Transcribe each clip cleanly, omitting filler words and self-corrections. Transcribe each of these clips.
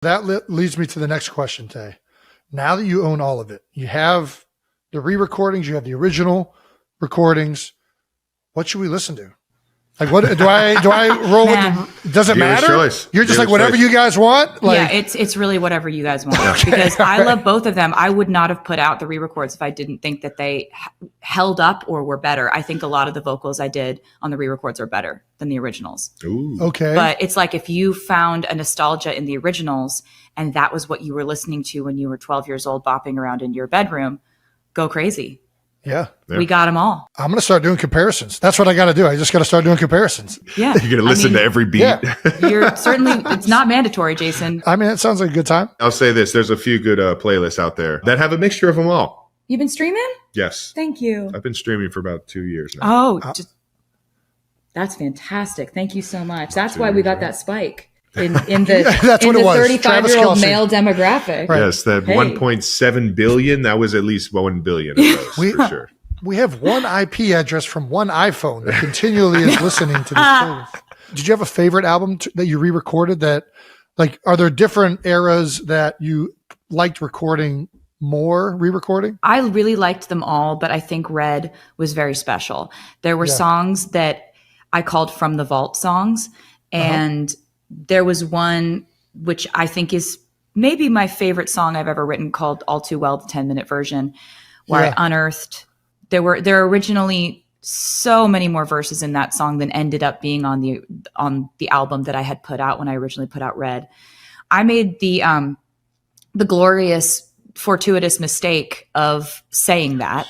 That leads me to the next question, Tay. Now that you own all of it, you have the re-recordings, you have the original recordings. What should we listen to? Like, what do I roll with? Does it matter? Choice. You're just like whatever you guys want. Like, yeah, it's really whatever you guys want because I love both of them. I would not have put out the re-records if I didn't think that they held up or were better. I think a lot of the vocals I did on the re-records are better than the originals. Ooh. Okay, but it's like if you found a nostalgia in the originals and that was what you were listening to when you were 12 years old, bopping around in your bedroom, go crazy. Yeah. We got them all. I'm going to start doing comparisons. That's what I got to do. I just got to start doing comparisons. Yeah. You're going to listen to every beat. Yeah. You're certainly, it's not mandatory, Jason. I mean, it sounds like a good time. I'll say this. There's a few good playlists out there that have a mixture of them all. You've been streaming? Yes. Thank you. I've been streaming for about 2 years now. That's fantastic. Thank you so much. That's why we got that spike. In the that's what it was. 35-year-old male demographic. Right. Yes, that 1.7 billion, that was at least 1 billion of those, for sure. We have one IP address from one iPhone that continually is listening to this playlist. Did you have a favorite album that you re-recorded that, like, are there different eras that you liked recording more, re-recording? I really liked them all, but I think Red was very special. There were songs that I called From the Vault songs, and there was one which I think is maybe my favorite song I've ever written called All Too Well, the 10-minute version, where I unearthed. There were originally so many more verses in that song than ended up being on the album that I had put out when I originally put out Red. I made the glorious, fortuitous mistake of saying that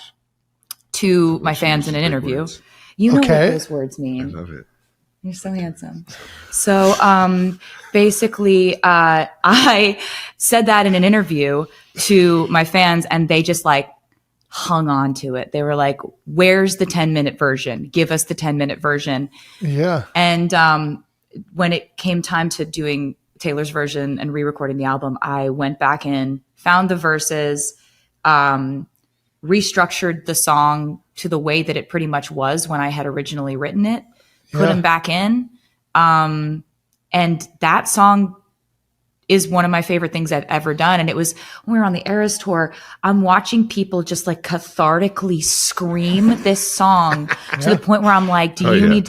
to my fans in an interview. Words. You know what those words mean. I love it. You're so handsome. So basically, I said that in an interview to my fans, and they just like hung on to it. They were like, "Where's the 10-minute version? Give us the 10-minute version." Yeah. And when it came time to doing Taylor's version and re-recording the album, I went back in, found the verses, restructured the song to the way that it pretty much was when I had originally written it. Put them back in. And that song is one of my favorite things I've ever done. And it was when we were on the Eras tour, I'm watching people just like cathartically scream this song to the point where I'm like, do you need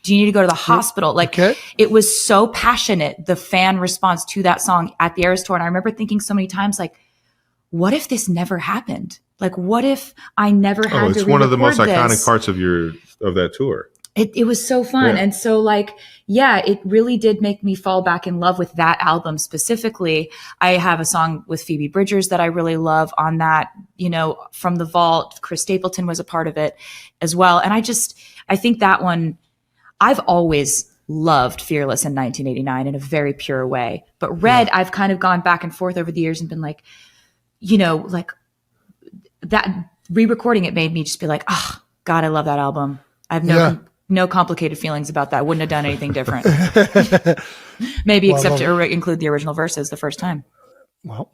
to go to the hospital? Like it was so passionate, the fan response to that song at the Eras tour. And I remember thinking so many times, like, what if this never happened? Like, what if I never had to it's one of the most iconic this? Parts of that tour. It was so fun. Yeah. And so like, it really did make me fall back in love with that album specifically. I have a song with Phoebe Bridgers that I really love on that, From the Vault. Chris Stapleton was a part of it as well. And I think that one, I've always loved Fearless in 1989 in a very pure way. But Red, I've kind of gone back and forth over the years and been like, like that re-recording it made me just be like, oh God, I love that album. I have no complicated feelings about that. Wouldn't have done anything different. Maybe except to include the original verses the first time. Well,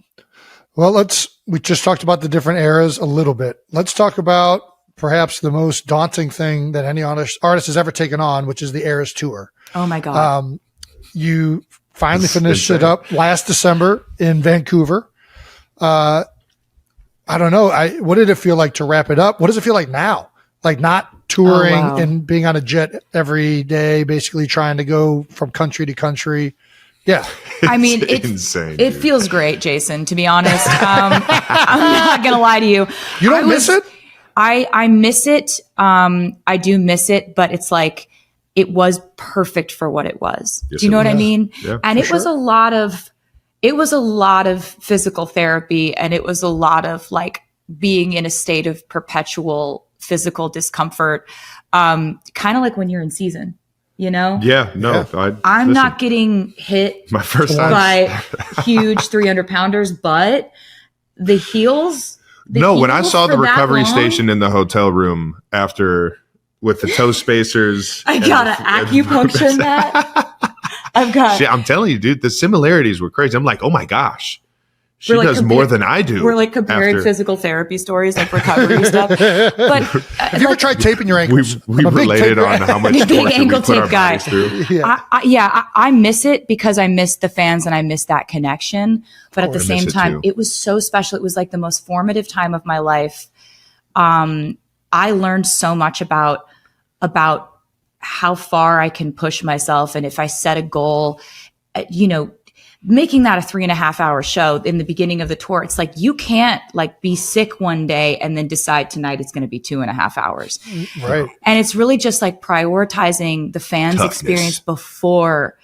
we just talked about the different eras a little bit. Let's talk about perhaps the most daunting thing that any artist has ever taken on, which is the Eras tour. Oh my God. You finally finished it up last December in Vancouver. I don't know. What did it feel like to wrap it up? What does it feel like now? Like not touring and being on a jet every day, basically trying to go from country to country. Yeah. I mean, it feels great, Jason, to be honest. I'm not going to lie to you. You don't miss it? I miss it. I do miss it, but it's like, it was perfect for what it was. Yes, do you know what I mean? Yeah, and it was a lot of physical therapy, and it was a lot of like being in a state of perpetual physical discomfort, kind of like when you're in season, Yeah, no. Yeah. I'm not getting hit my first time by huge 300 pounders, but the heels. When I saw the recovery station in the hotel room after with the toe spacers, I gotta acupuncture that. I'm telling you, dude, the similarities were crazy. I'm like, oh my gosh, She does more than I do. We're like comparing physical therapy stories, like recovery stuff. But have you ever tried taping your ankles? We related on how much big torture ankle we put our tape guy. bodies through. I miss it because I miss the fans and I miss that connection. But at the same time, it was so special. It was like the most formative time of my life. I learned so much about how far I can push myself, and if I set a goal, making that a 3.5 hour show in the beginning of the tour, it's like, you can't like be sick one day and then decide tonight it's going to be 2.5 hours. Right. And it's really just like prioritizing the fans' experience before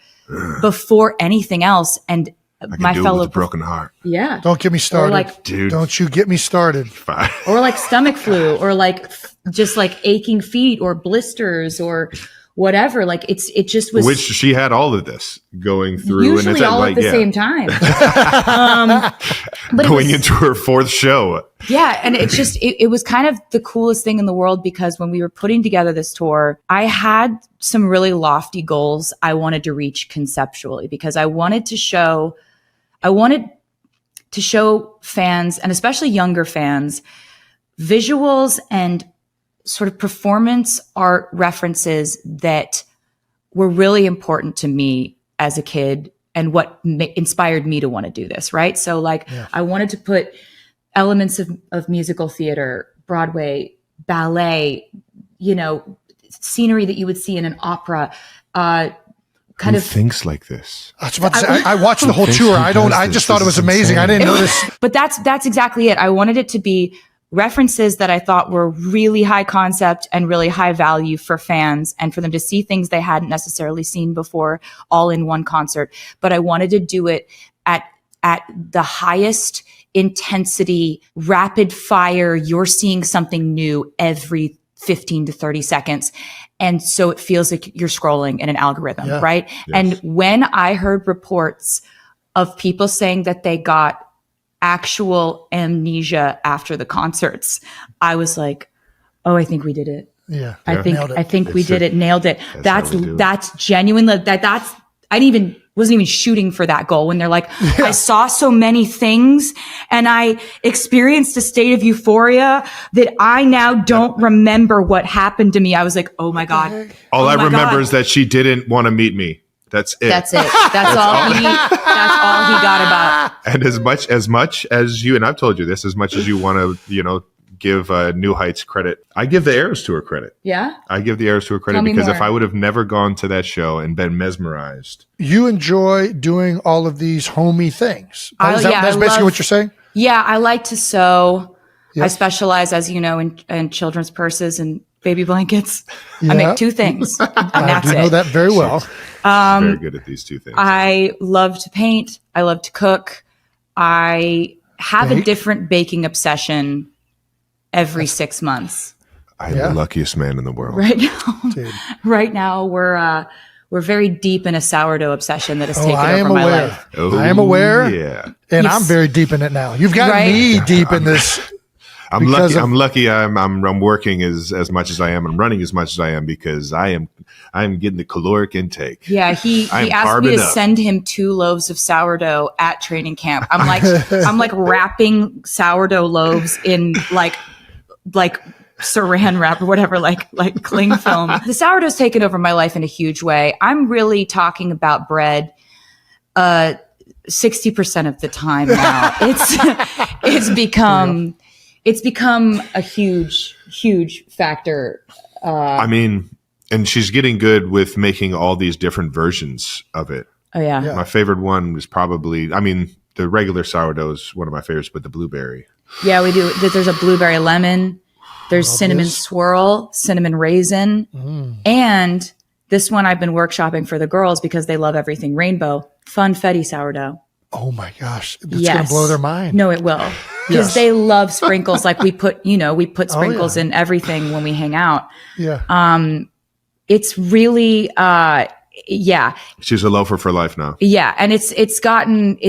anything else. And my fellow broken heart. Yeah. Don't get me started. Or like, dude, don't you get me started. Fine. Or like stomach flu, or like just like aching feet or blisters or whatever. Like it just was. Which she had all of this going through, usually and it's all like, at the same time. But going into her 4th show. Yeah, and it's just it was kind of the coolest thing in the world, because when we were putting together this tour, I had some really lofty goals I wanted to reach conceptually, because I wanted to show fans, and especially younger fans, visuals and sort of performance art references that were really important to me as a kid, and what inspired me to want to do this, right? So like, I wanted to put elements of musical theater, Broadway, ballet, scenery that you would see in an opera, Who thinks like this? I was about to say, I watched the whole tour. I just thought it was amazing. I didn't know this. But that's exactly it. I wanted it to be references that I thought were really high concept and really high value for fans, and for them to see things they hadn't necessarily seen before, all in one concert. But I wanted to do it at the highest intensity, rapid fire. You're seeing something new every 15 to 30 seconds. And so it feels like you're scrolling in an algorithm, right? Yes. And when I heard reports of people saying that they got actual amnesia after the concerts, I was like, oh, I think we did it. Yeah. I think we did it. Nailed it. That's genuine. I wasn't even shooting for that goal, when they're like, I saw so many things and I experienced a state of euphoria that I now don't remember what happened to me. I was like, oh my God. All I remember is that she didn't want to meet me. That's it. That's all he got about. And as much as you, and I've told you this, as much as you want to, give New Heights credit, I give the Eras Tour credit. Yeah? I give the Eras Tour credit, because if I would have never gone to that show and been mesmerized. You enjoy doing all of these homey things. That's basically what you're saying? Yeah, I like to sew. Yep. I specialize, as you know, in children's purses and baby blankets. I make 2 things, and that's it. I know that very well. She's very good at these 2 things. I love to paint. I love to cook. I have a different baking obsession every 6 months. I'm the luckiest man in the world. Right now we're very deep in a sourdough obsession that has taken over my life. I am aware. Yeah. And I'm very deep in it now. You've got me deep in this. I'm lucky. I'm working as much as I am, and running as much as I am, because I'm getting the caloric intake. Yeah, he asked me to send him 2 loaves of sourdough at training camp. I'm like wrapping sourdough loaves in like saran wrap or whatever, like cling film. The sourdough's taken over my life in a huge way. I'm really talking about bread 60% of the time now. It's become a huge factor. And she's getting good with making all these different versions of it. Oh yeah. My favorite one was probably, the regular sourdough is one of my favorites, but the blueberry. Yeah, we do. There's a blueberry lemon. There's cinnamon swirl, cinnamon raisin. And this one I've been workshopping for the girls because they love everything rainbow. Funfetti sourdough. Oh my gosh. It's going to blow their mind. No, it will. Because they love sprinkles. Like we put sprinkles in everything when we hang out. Yeah. It's really, She's a loafer for life now. Yeah. And it's gotten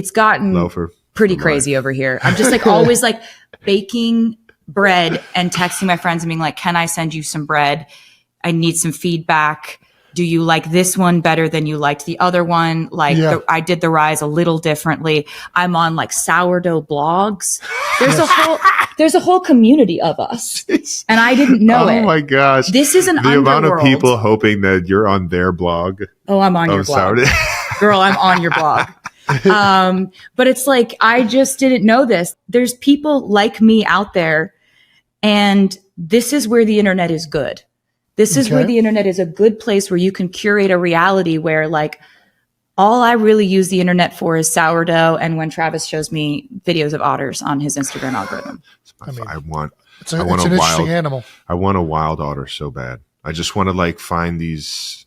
loafer pretty crazy over here. I'm just like always like baking bread and texting my friends and being like, can I send you some bread? I need some feedback. do you like this one better than you liked the other one? Like I did the rise a little differently. I'm on like sourdough blogs. There's a whole community of us, and I didn't know it. Oh my gosh! This is an the underworld. amount of people hoping that you're on their blog. Oh, I'm on your blog, girl. I'm on your blog. But it's like I just didn't know this. There's people like me out there, and this is where the internet is good. This is where the internet is a good place where you can curate a reality where like all I really use the internet for is sourdough and when Travis shows me videos of otters on his Instagram algorithm. I want it's an a interesting wild animal. I want a wild otter so bad. I just want to like find these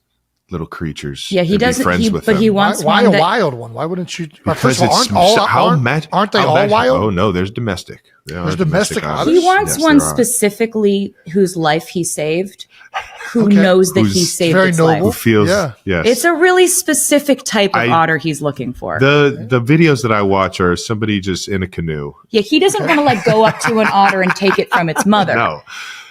little creatures. Yeah, he doesn't. Be friends with but them. he wants why one a wild one? Why wouldn't you? Because first of all, aren't they all magic. wild? Oh no, there's domestic. There's domestic otters. He wants one specifically whose life he saved, who knows that he saved very its noble. life. Who feels? Yeah. Yes. It's a really specific type of otter he's looking for. The videos that I watch are somebody just in a canoe. Yeah, he doesn't want to like go up to an otter and take it from its mother. No.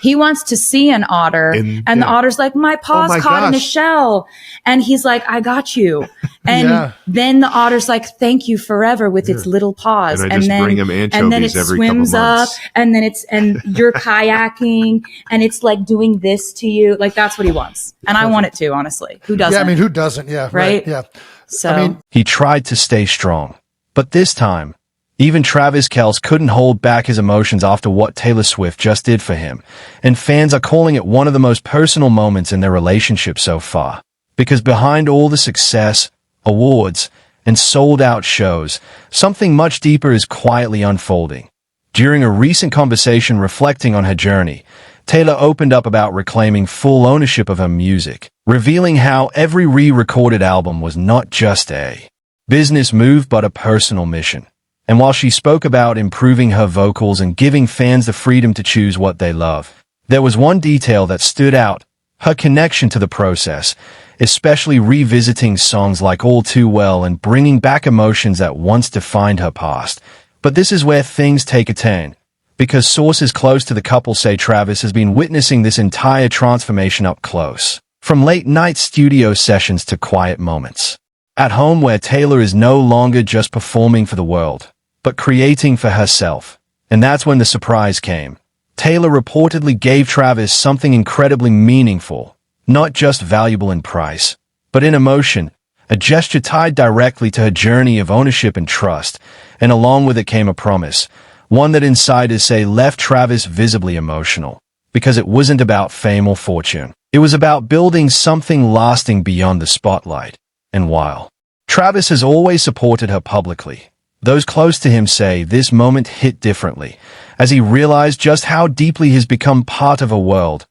He wants to see an otter, and the otter's like, my paw's caught in a shell. And he's like, I got you. And then the otter's like, thank you forever with its little paws. And I just bring him anchovies and then it every swims couple up, months. and you're kayaking, and it's like doing this to you. Like, that's what he wants. And I want it to, honestly. Who doesn't? Yeah, I mean, who doesn't? Yeah, right. Yeah. So, I mean, he tried to stay strong, but this time, even Travis Kelce couldn't hold back his emotions after what Taylor Swift just did for him, and fans are calling it one of the most personal moments in their relationship so far. Because behind all the success, awards, and sold-out shows, something much deeper is quietly unfolding. During a recent conversation reflecting on her journey, Taylor opened up about reclaiming full ownership of her music, revealing how every re-recorded album was not just a business move but a personal mission. And while she spoke about improving her vocals and giving fans the freedom to choose what they love, there was one detail that stood out: her connection to the process, especially revisiting songs like All Too Well and bringing back emotions that once defined her past. But this is where things take a turn, because sources close to the couple say Travis has been witnessing this entire transformation up close, from late-night studio sessions to quiet moments at home, where Taylor is no longer just performing for the world, but creating for herself. And that's when the surprise came. Taylor reportedly gave Travis something incredibly meaningful, not just valuable in price, but in emotion, a gesture tied directly to her journey of ownership and trust, and along with it came a promise, one that insiders say left Travis visibly emotional, because it wasn't about fame or fortune. It was about building something lasting beyond the spotlight. And while Travis has always supported her publicly, those close to him say this moment hit differently, as he realized just how deeply he's become part of a world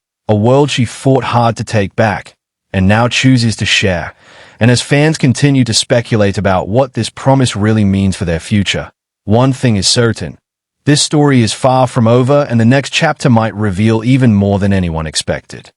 she fought hard to take back, and now chooses to share. And as fans continue to speculate about what this promise really means for their future, one thing is certain: this story is far from over, and the next chapter might reveal even more than anyone expected.